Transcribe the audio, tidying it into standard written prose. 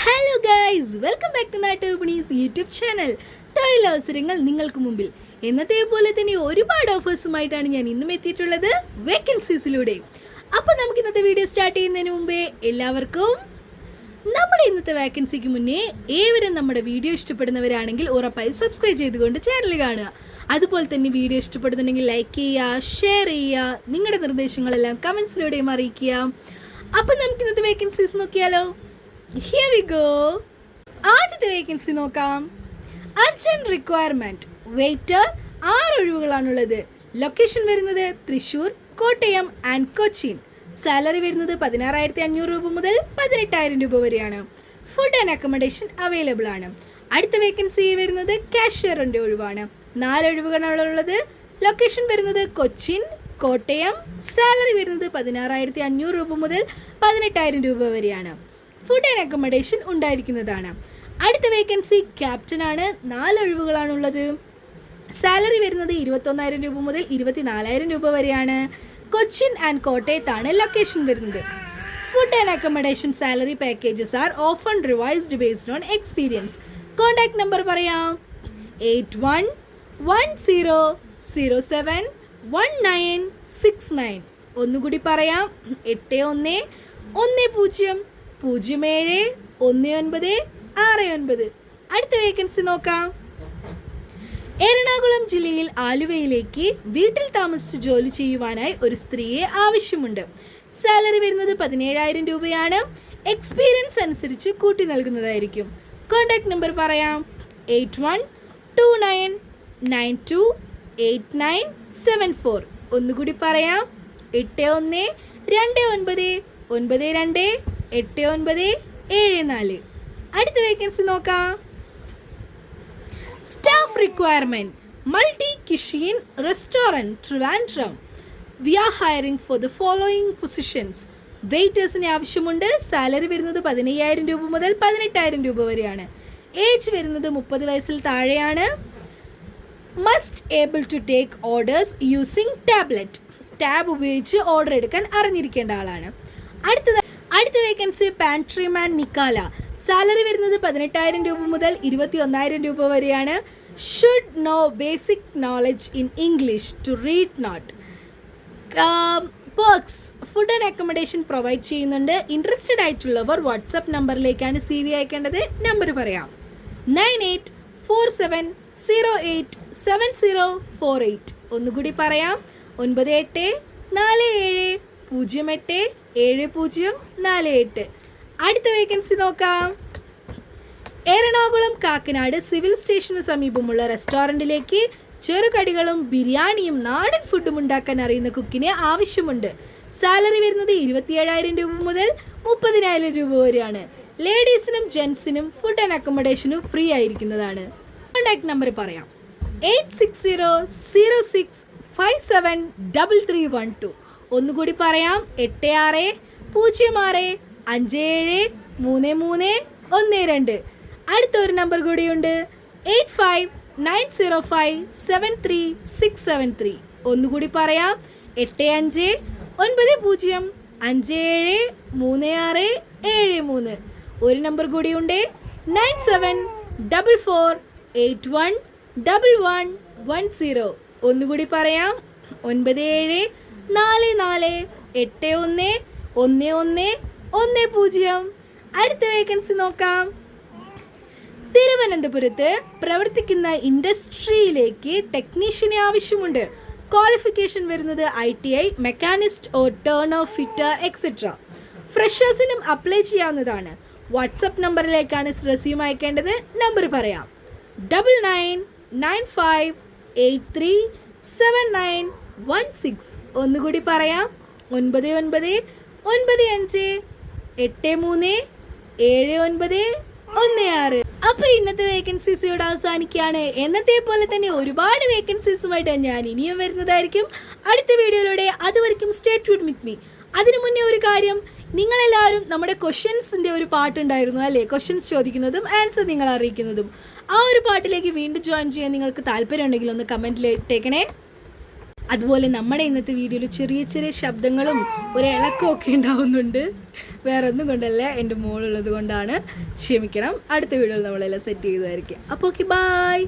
Hello guys, welcome back to നാട്ട് വിപണീസ് YouTube channel. തൊഴിലവസരങ്ങൾ നിങ്ങൾക്ക് മുമ്പിൽ. എന്നത്തെ പോലെ തന്നെ ഒരുപാട് ഓഫേഴ്സുമായിട്ടാണ് ഞാൻ ഇന്നും എത്തിയിട്ടുള്ളത് വേക്കൻസീസിലൂടെ. അപ്പോൾ നമുക്ക് ഇന്നത്തെ വീഡിയോ സ്റ്റാർട്ട് ചെയ്യുന്നതിന് മുമ്പേ എല്ലാവർക്കും നമ്മുടെ ഇന്നത്തെ വേക്കൻസിക്ക് മുന്നേ ഏവരും നമ്മുടെ വീഡിയോ ഇഷ്ടപ്പെടുന്നവരാണെങ്കിൽ ഉറപ്പായി സബ്സ്ക്രൈബ് ചെയ്തുകൊണ്ട് ചാനൽ കാണുക. അതുപോലെ തന്നെ വീഡിയോ ഇഷ്ടപ്പെടുന്നുണ്ടെങ്കിൽ ലൈക്ക് ചെയ്യുക, ഷെയർ ചെയ്യുക, നിങ്ങളുടെ നിർദ്ദേശങ്ങളെല്ലാം കമൻസിലൂടെയും അറിയിക്കുക. അപ്പം നമുക്ക് ഇന്നത്തെ വേക്കൻസീസ് നോക്കിയാലോ. Here we go. ആദ്യത്തെ വേക്കൻസി നോക്കാം. Urgent requirement waiter 6 ഒഴിവുകളാണുള്ളത്. ലൊക്കേഷൻ വരുന്നത് തൃശ്ശൂർ, കോട്ടയം ആൻഡ് കൊച്ചിൻ. സാലറി വരുന്നത് 16,500 രൂപ മുതൽ 18,000 രൂപ വരെയാണ്. ഫുഡ് ആൻഡ് അക്കോമഡേഷൻ അവൈലബിൾ ആണ്. അടുത്ത വേക്കൻസി വരുന്നത് കാഷ്യറിന്റെ ഒഴിവാണ്. 4 ഒഴിവുകളാണുള്ളത്. ലൊക്കേഷൻ വരുന്നത് കൊച്ചിൻ, കോട്ടയം. സാലറി വരുന്നത് 16,500 രൂപ മുതൽ 18,000 രൂപ വരെയാണ്. ഫുഡ് ആൻഡ് അക്കോമഡേഷൻ ഉണ്ടായിരിക്കുന്നതാണ്. അടുത്ത വേക്കൻസി ക്യാപ്റ്റൻ ആണ്. 4 ഒഴിവുകളാണുള്ളത്. സാലറി വരുന്നത് 21,000 രൂപ മുതൽ 24,000 രൂപ വരെയാണ്. കൊച്ചിൻ ആൻഡ് കോട്ടയത്താണ് ലൊക്കേഷൻ വരുന്നത്. Food and accommodation salary packages are often revised based on experience. Contact number പറയാം: 8110071969. ഒന്നുകൂടി പറയാം: 8110071969. അടുത്ത വേക്കൻസി നോക്കാം. എറണാകുളം ജില്ലയിൽ ആലുവയിലേക്ക് വീട്ടിൽ താമസിച്ച് ജോലി ചെയ്യുവാനായി ഒരു സ്ത്രീയെ ആവശ്യമുണ്ട്. സാലറി വരുന്നത് 17,000 രൂപയാണ്. എക്സ്പീരിയൻസ് അനുസരിച്ച് കൂട്ടി നൽകുന്നതായിരിക്കും. കോൺടാക്ട് നമ്പർ പറയാം: 8129928974. ഒന്നുകൂടി പറയാം: 8129928974. അടുത്ത വേക്കൻസി നോക്കാം. Staff requirement multi cuisine restaurant Trivandrum. We are hiring for the following positions. വെയിറ്റേഴ്സിന് ആവശ്യമുണ്ട്. സാലറി വരുന്നത് 15,000 രൂപ മുതൽ 18,000 രൂപ വരെയാണ്. ഏജ് വരുന്നത് 30 വയസ്സിൽ താഴെയാണ്. Must able to take orders using tablet. Tab ഉപയോഗിച്ച് ഓർഡർ എടുക്കാൻ അറിഞ്ഞിരിക്കേണ്ട ആളാണ്. അടുത്ത വേക്കൻസി പാൻട്രിമാൻ നിക്കാല. സാലറി വരുന്നത് 18,000 രൂപ മുതൽ 21,000 രൂപ വരെയാണ്. Should know basic knowledge in English to read note. Perks food and accommodation provide ചെയ്യുന്നുണ്ട്. ഇൻട്രസ്റ്റഡ് ആയിട്ടുള്ളവർ വാട്സപ്പ് നമ്പറിലേക്കാണ് CV അയക്കേണ്ടത്. നമ്പർ പറയാം: 9847087048. ഒന്നുകൂടി പറയാം: 9847087048. അടുത്ത വേക്കൻസി നോക്കാം. എറണാകുളം കാക്കനാട് സിവിൽ സ്റ്റേഷന് സമീപമുള്ള റെസ്റ്റോറൻറ്റിലേക്ക് ചെറുകടികളും ബിരിയാണിയും നാടൻ ഫുഡും ഉണ്ടാക്കാൻ അറിയുന്ന കുക്കിനെ ആവശ്യമുണ്ട്. സാലറി വരുന്നത് 27,000 രൂപ മുതൽ 30,000 രൂപ വരെയാണ്. ലേഡീസിനും ജെൻസിനും ഫുഡ് ആൻഡ് അക്കോമഡേഷനും ഫ്രീ ആയിരിക്കുന്നതാണ്. കോൺടാക്ട് നമ്പർ പറയാം: 8606573312. ഒന്നുകൂടി പറയാം: 8606573312. അടുത്ത ഒരു നമ്പർ കൂടിയുണ്ട്: 8590573673. ഒന്നുകൂടി പറയാം: 8590573673. ഒരു നമ്പർ കൂടിയുണ്ട്: 9744811110. ഒന്നുകൂടി പറയാം: 9744811110. അടുത്ത വേക്കൻസി നോക്കാം. തിരുവനന്തപുരത്ത് പ്രവർത്തിക്കുന്ന ഇൻഡസ്ട്രിയിലേക്ക് ടെക്നീഷ്യനെ ആവശ്യമുണ്ട്. ക്വാളിഫിക്കേഷൻ വരുന്നത് ITI, machinist or turner, fitter etcetera. ഫ്രഷേഴ്സിനും അപ്ലൈ ചെയ്യാവുന്നതാണ്. വാട്സപ്പ് നമ്പറിലേക്കാണ് റെസ്യൂം അയക്കേണ്ടത്. നമ്പർ പറയാം: 9995837916. ഒന്നുകൂടി പറയാം: 9995837916. അപ്പൊ ഇന്നത്തെ വേക്കൻസീസ് ഇവിടെ അവസാനിക്കുകയാണ്. എന്നത്തെ പോലെ തന്നെ ഒരുപാട് വേക്കൻസീസുമായിട്ട് ഞാൻ ഇനിയും വരുന്നതായിരിക്കും അടുത്ത വീഡിയോയിലൂടെ. അതുവരെയും സ്റ്റേ ട്യൂൺഡ് വിത്ത് മീ. അതിനു മുന്നേ ഒരു കാര്യം, നിങ്ങളെല്ലാവരും നമ്മുടെ ക്വസ്റ്റ്യൻസിൻ്റെ ഒരു പാട്ടുണ്ടായിരുന്നു അല്ലേ, ക്വസ്റ്റ്യൻസ് ചോദിക്കുന്നതും ആൻസർ നിങ്ങൾ അറിയിക്കുന്നതും. ആ ഒരു പാട്ടിലേക്ക് വീണ്ടും ജോയിൻ ചെയ്യാൻ നിങ്ങൾക്ക് താല്പര്യം ഉണ്ടെങ്കിൽ ഒന്ന് കമൻറ്റിൽ ഇട്ടേക്കണേ. അതുപോലെ നമ്മുടെ ഇന്നത്തെ വീഡിയോയിൽ ചെറിയ ചെറിയ ശബ്ദങ്ങളും ഒരു ഇളക്കമൊക്കെ ഉണ്ടാവുന്നുണ്ട്. വേറെ ഒന്നും കൊണ്ടല്ല, എൻ്റെ മോളുള്ളത് കൊണ്ടാണ്. ക്ഷമിക്കണം. അടുത്ത വീഡിയോയിൽ നമ്മളെല്ലാം സെറ്റ് ചെയ്തതായിരിക്കും. അപ്പോൾ ഓക്കെ, ബൈ.